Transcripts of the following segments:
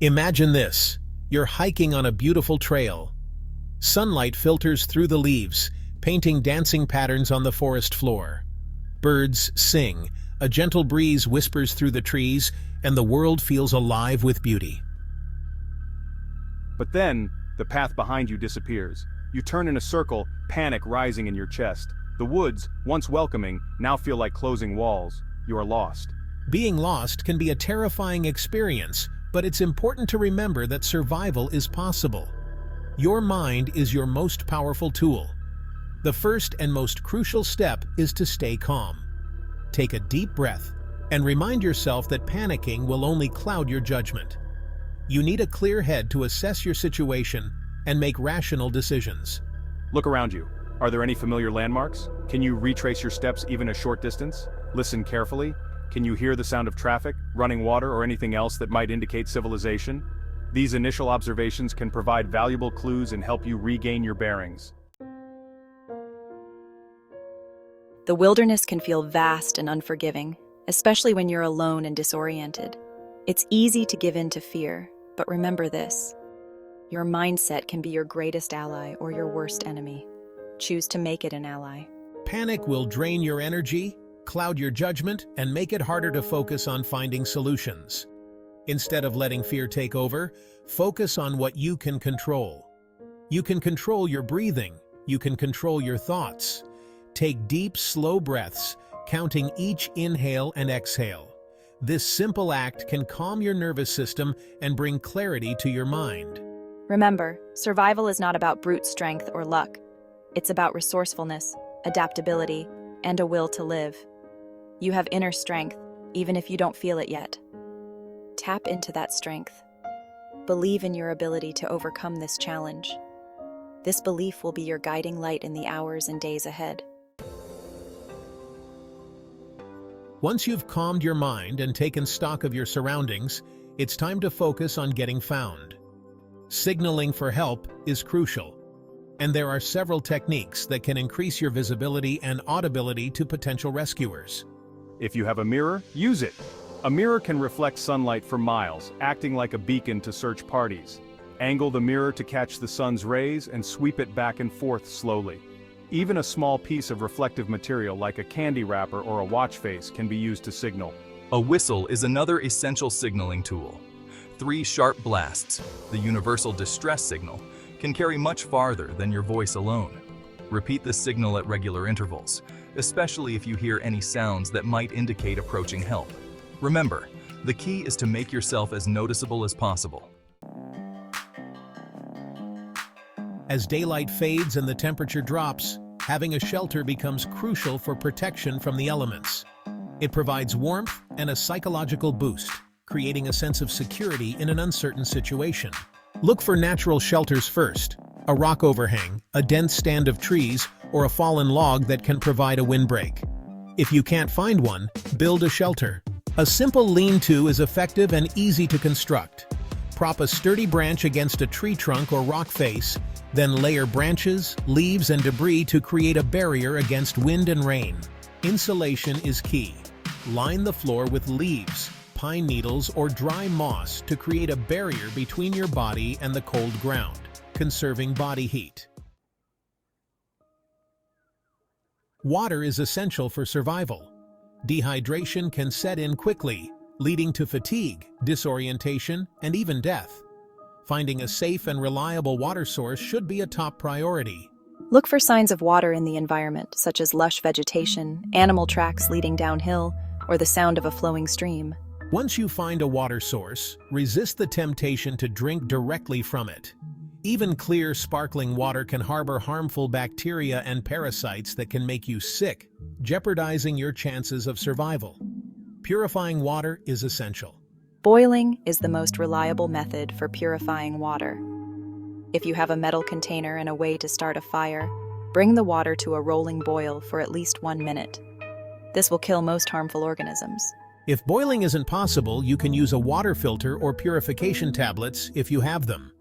Imagine this. You're hiking on a beautiful trail. Sunlight filters through the leaves, painting dancing patterns on the forest floor. Birds sing, a gentle breeze whispers through the trees, and the world feels alive with beauty. But then, the path behind you disappears. You turn in a circle, panic rising in your chest. The woods, once welcoming, now feel like closing walls. You are lost. Being lost can be a terrifying experience, but it's important to remember that survival is possible. Your mind is your most powerful tool. The first and most crucial step is to stay calm. Take a deep breath and remind yourself that panicking will only cloud your judgment. You need a clear head to assess your situation and make rational decisions. Look around you. Are there any familiar landmarks? Can you retrace your steps even a short distance? Listen carefully. Can you hear the sound of traffic, running water, or anything else that might indicate civilization? These initial observations can provide valuable clues and help you regain your bearings. The wilderness can feel vast and unforgiving, especially when you're alone and disoriented. It's easy to give in to fear, but remember this: your mindset can be your greatest ally or your worst enemy. Choose to make it an ally. Panic will drain your energy, cloud your judgment, and make it harder to focus on finding solutions. Instead of letting fear take over, focus on what you can control. You can control your breathing. You can control your thoughts. Take deep, slow breaths, counting each inhale and exhale. This simple act can calm your nervous system and bring clarity to your mind. Remember, survival is not about brute strength or luck. It's about resourcefulness, adaptability, and a will to live. You have inner strength, even if you don't feel it yet. Tap into that strength. Believe in your ability to overcome this challenge. This belief will be your guiding light in the hours and days ahead. Once you've calmed your mind and taken stock of your surroundings, it's time to focus on getting found. Signaling for help is crucial, and there are several techniques that can increase your visibility and audibility to potential rescuers. If you have a mirror, use it. A mirror can reflect sunlight for miles, acting like a beacon to search parties. Angle the mirror to catch the sun's rays and sweep it back and forth slowly. Even a small piece of reflective material like a candy wrapper or a watch face can be used to signal. A whistle is another essential signaling tool. 3 sharp blasts, the universal distress signal, can carry much farther than your voice alone. Repeat the signal at regular intervals, especially if you hear any sounds that might indicate approaching help. Remember, the key is to make yourself as noticeable as possible. As daylight fades and the temperature drops, having a shelter becomes crucial for protection from the elements. It provides warmth and a psychological boost, creating a sense of security in an uncertain situation. Look for natural shelters first: a rock overhang, a dense stand of trees, or a fallen log that can provide a windbreak. If you can't find one, build a shelter. A simple lean-to is effective and easy to construct. Prop a sturdy branch against a tree trunk or rock face, then layer branches, leaves, and debris to create a barrier against wind and rain. Insulation is key. Line the floor with leaves, pine needles, or dry moss to create a barrier between your body and the cold ground, conserving body heat. Water is essential for survival. Dehydration can set in quickly, leading to fatigue, disorientation, and even death. Finding a safe and reliable water source should be a top priority. Look for signs of water in the environment, such as lush vegetation, animal tracks leading downhill, or the sound of a flowing stream. Once you find a water source, resist the temptation to drink directly from it. Even clear, sparkling water can harbor harmful bacteria and parasites that can make you sick, jeopardizing your chances of survival. Purifying water is essential. Boiling is the most reliable method for purifying water. If you have a metal container and a way to start a fire, bring the water to a rolling boil for at least 1 minute. This will kill most harmful organisms. If boiling isn't possible, you can use a water filter or purification tablets if you have them.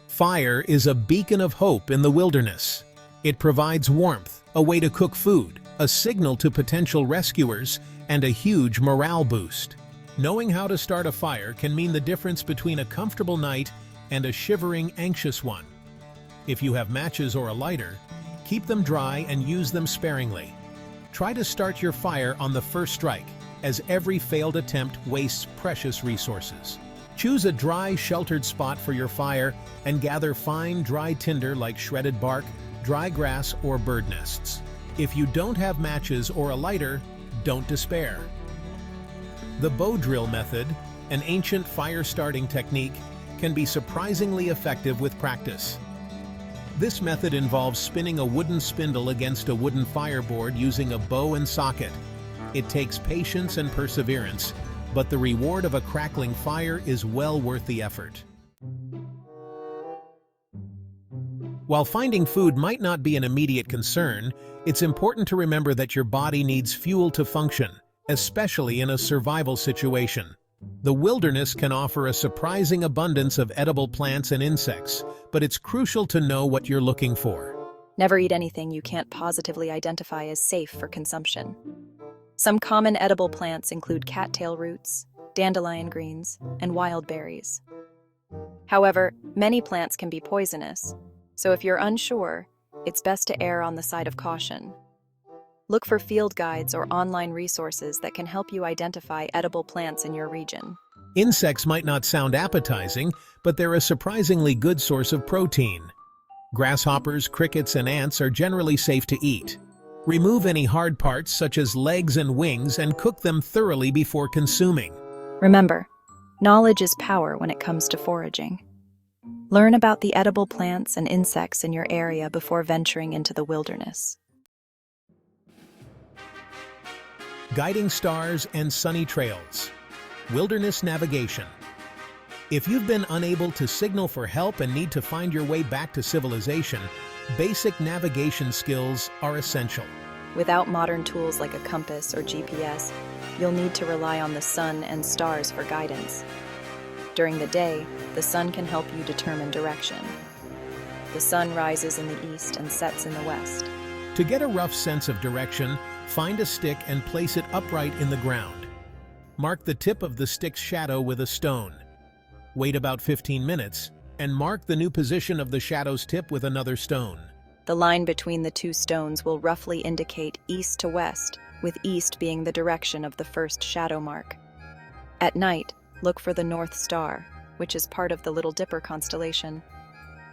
Fire is a beacon of hope in the wilderness. It provides warmth, a way to cook food, a signal to potential rescuers, and a huge morale boost. Knowing how to start a fire can mean the difference between a comfortable night and a shivering, anxious one. If you have matches or a lighter, keep them dry and use them sparingly. Try to start your fire on the first strike, as every failed attempt wastes precious resources. Choose a dry, sheltered spot for your fire and gather fine, dry tinder like shredded bark, dry grass, or bird nests. If you don't have matches or a lighter, don't despair. The bow drill method, an ancient fire-starting technique, can be surprisingly effective with practice. This method involves spinning a wooden spindle against a wooden fireboard using a bow and socket. It takes patience and perseverance, but the reward of a crackling fire is well worth the effort. While finding food might not be an immediate concern, it's important to remember that your body needs fuel to function, especially in a survival situation. The wilderness can offer a surprising abundance of edible plants and insects, but it's crucial to know what you're looking for. Never eat anything you can't positively identify as safe for consumption. Some common edible plants include cattail roots, dandelion greens, and wild berries. However, many plants can be poisonous, so if you're unsure, it's best to err on the side of caution. Look for field guides or online resources that can help you identify edible plants in your region. Insects might not sound appetizing, but they're a surprisingly good source of protein. Grasshoppers, crickets, and ants are generally safe to eat. Remove any hard parts such as legs and wings and cook them thoroughly before consuming. Remember, knowledge is power when it comes to foraging. Learn about the edible plants and insects in your area before venturing into the wilderness. Guiding stars and sunny trails. Wilderness navigation. If you've been unable to signal for help and need to find your way back to civilization, basic navigation skills are essential. Without modern tools like a compass or GPS, you'll need to rely on the sun and stars for guidance. During the day, the sun can help you determine direction. The sun rises in the east and sets in the west. To get a rough sense of direction, find a stick and place it upright in the ground. Mark the tip of the stick's shadow with a stone. Wait about 15 minutes, and mark the new position of the shadow's tip with another stone. The line between the two stones will roughly indicate east to west, with east being the direction of the first shadow mark. At night, look for the North Star, which is part of the Little Dipper constellation.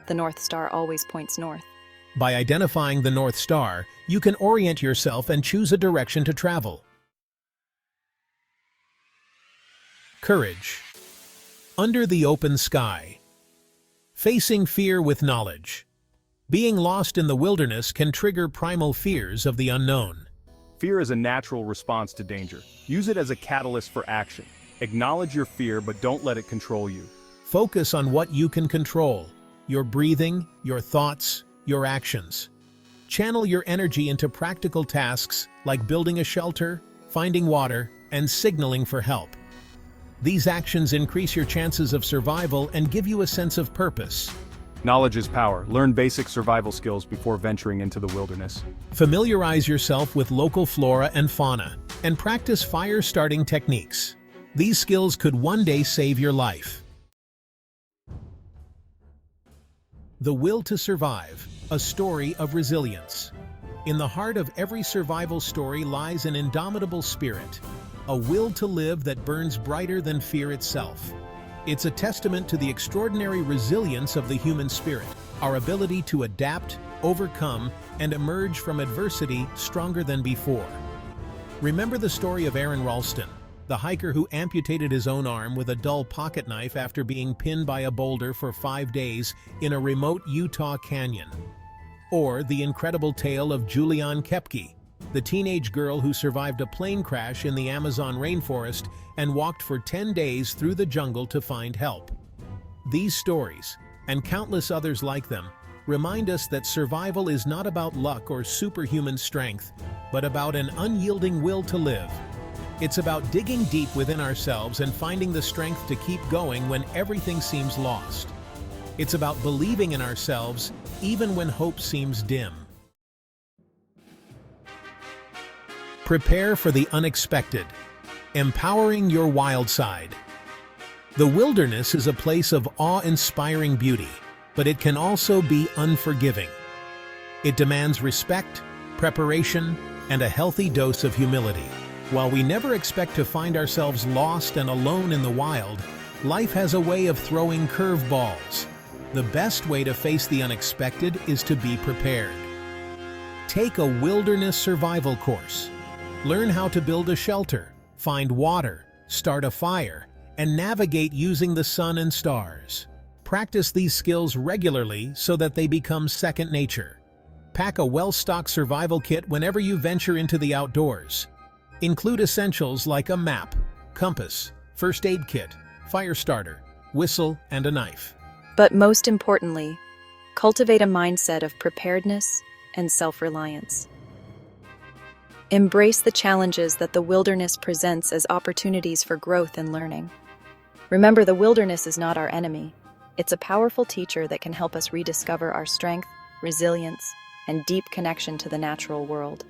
The North Star always points north. By identifying the North Star, you can orient yourself and choose a direction to travel. Courage. Under the open sky. Facing fear with knowledge. Being lost in the wilderness can trigger primal fears of the unknown. Fear is a natural response to danger. Use it as a catalyst for action. Acknowledge your fear, but don't let it control you. Focus on what you can control: your breathing, your thoughts, your actions. Channel your energy into practical tasks like building a shelter, finding water, and signaling for help. These actions increase your chances of survival and give you a sense of purpose. Knowledge is power. Learn basic survival skills before venturing into the wilderness. Familiarize yourself with local flora and fauna, and practice fire-starting techniques. These skills could one day save your life. The Will to Survive, a story of resilience. In the heart of every survival story lies an indomitable spirit, a will to live that burns brighter than fear itself. It's a testament to the extraordinary resilience of the human spirit, our ability to adapt, overcome, and emerge from adversity stronger than before. Remember the story of Aaron Ralston, the hiker who amputated his own arm with a dull pocket knife after being pinned by a boulder for 5 days in a remote Utah canyon. Or the incredible tale of Julianne Koepke, the teenage girl who survived a plane crash in the Amazon rainforest and walked for 10 days through the jungle to find help. These stories, and countless others like them, remind us that survival is not about luck or superhuman strength, but about an unyielding will to live. It's about digging deep within ourselves and finding the strength to keep going when everything seems lost. It's about believing in ourselves even when hope seems dim. Prepare for the unexpected. Empowering your wild side. The wilderness is a place of awe-inspiring beauty, but it can also be unforgiving. It demands respect, preparation, and a healthy dose of humility. While we never expect to find ourselves lost and alone in the wild, life has a way of throwing curveballs. The best way to face the unexpected is to be prepared. Take a wilderness survival course. Learn how to build a shelter, find water, start a fire, and navigate using the sun and stars. Practice these skills regularly so that they become second nature. Pack a well-stocked survival kit whenever you venture into the outdoors. Include essentials like a map, compass, first aid kit, fire starter, whistle, and a knife. But most importantly, cultivate a mindset of preparedness and self-reliance. Embrace the challenges that the wilderness presents as opportunities for growth and learning. Remember, the wilderness is not our enemy. It's a powerful teacher that can help us rediscover our strength, resilience, and deep connection to the natural world.